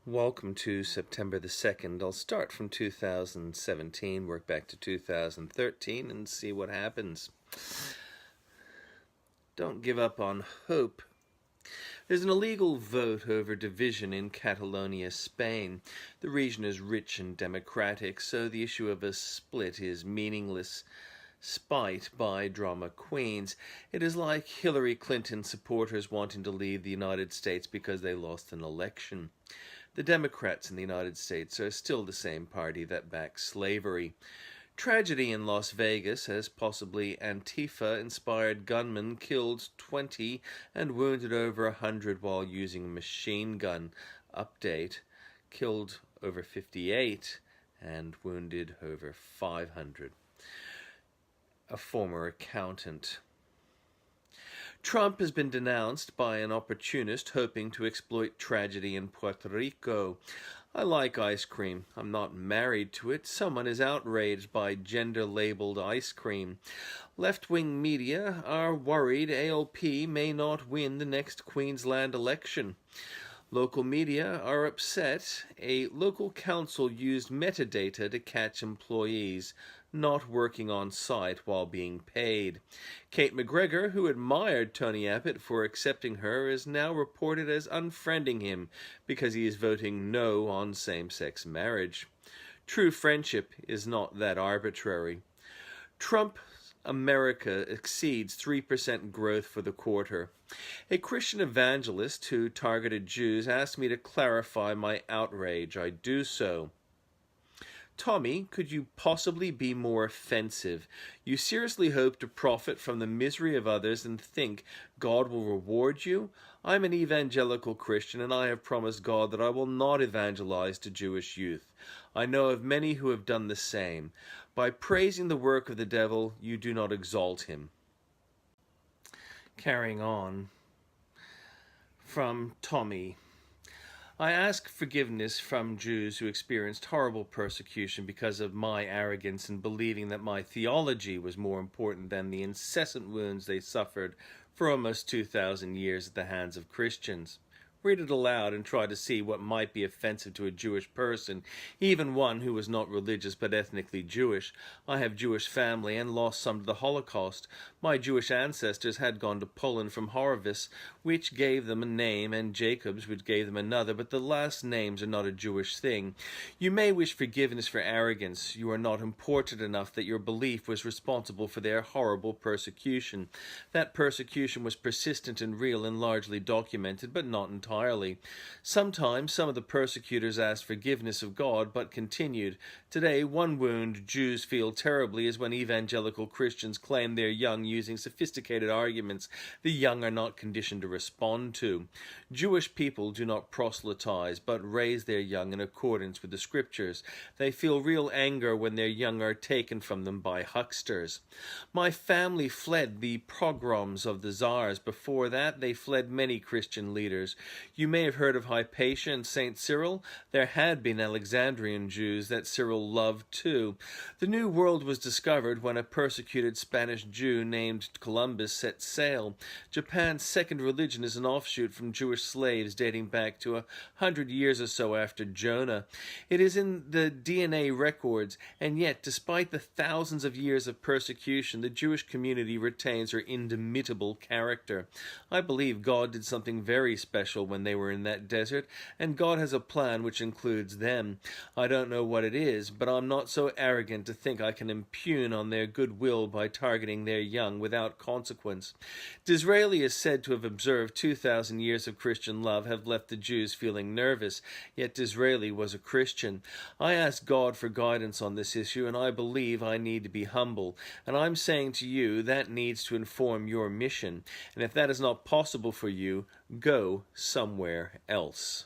Welcome to September the 2nd. I'll start from 2017, work back to 2013, and see what happens. Don't give up on hope. There's an illegal vote over division in Catalonia, Spain. The region is rich and democratic, so the issue of a split is meaningless. Spite by drama queens. It is like Hillary Clinton supporters wanting to leave the United States because they lost an election. The Democrats in the United States are still the same party that backs slavery. Tragedy in Las Vegas as possibly Antifa-inspired gunman killed 20 and wounded over 100 while using a machine gun. Update: killed over 58 and wounded over 500. A former accountant. Trump has been denounced by an opportunist hoping to exploit tragedy in Puerto Rico. I like ice cream. I'm not married to it. Someone is outraged by gender-labeled ice cream. Left-wing media are worried ALP may not win the next Queensland election. Local media are upset a local council used metadata to catch employees not working on site while being paid. Cate McGregor, who admired Tony Abbott for accepting her, is now reported as unfriending him because he is voting no on same-sex marriage. True friendship is not that arbitrary. Trump America exceeds 3% growth for the quarter. A Christian evangelist who targeted Jews asked me to clarify my outrage. I do so. Tommy, could you possibly be more offensive? You seriously hope to profit from the misery of others and think God will reward you? I'm an evangelical Christian and I have promised God that I will not evangelize to Jewish youth. I know of many who have done the same. By praising the work of the devil, you do not exalt him. Carrying on from Tommy. I ask forgiveness from Jews who experienced horrible persecution because of my arrogance in believing that my theology was more important than the incessant wounds they suffered for almost 2,000 years at the hands of Christians. Read it aloud and try to see what might be offensive to a Jewish person, even one who was not religious but ethnically Jewish. I have Jewish family and lost some to the Holocaust. My Jewish ancestors had gone to Poland from Horowitz, which gave them a name, and Jacobs, which gave them another, but the last names are not a Jewish thing. You may wish forgiveness for arrogance. You are not important enough that your belief was responsible for their horrible persecution. That persecution was persistent and real and largely documented, but not entirely. Sometimes some of the persecutors asked forgiveness of God, but continued. Today, one wound Jews feel terribly is when evangelical Christians claim they're young using sophisticated arguments the young are not conditioned to respond to. Jewish people do not proselytize, but raise their young in accordance with the scriptures. They feel real anger when their young are taken from them by hucksters. My family fled the pogroms of the czars. Before that, they fled many Christian leaders. You may have heard of Hypatia and St. Cyril. There had been Alexandrian Jews that Cyril loved too. The New World was discovered when a persecuted Spanish Jew named Columbus set sail. Japan's second religion is an offshoot from Jewish slaves dating back to 100 years or so after Jonah. It is in the DNA records, and yet, despite the thousands of years of persecution, the Jewish community retains her indomitable character. I believe God did something very special when they were in that desert, and God has a plan which includes them. I don't know what it is, but I'm not so arrogant to think I can impugn on their goodwill by targeting their young without consequence. Disraeli is said to have observed 2,000 years of Christian love have left the Jews feeling nervous, yet Disraeli was a Christian. I ask God for guidance on this issue, and I believe I need to be humble. And I'm saying to you that needs to inform your mission. And if that is not possible for you, go somewhere else.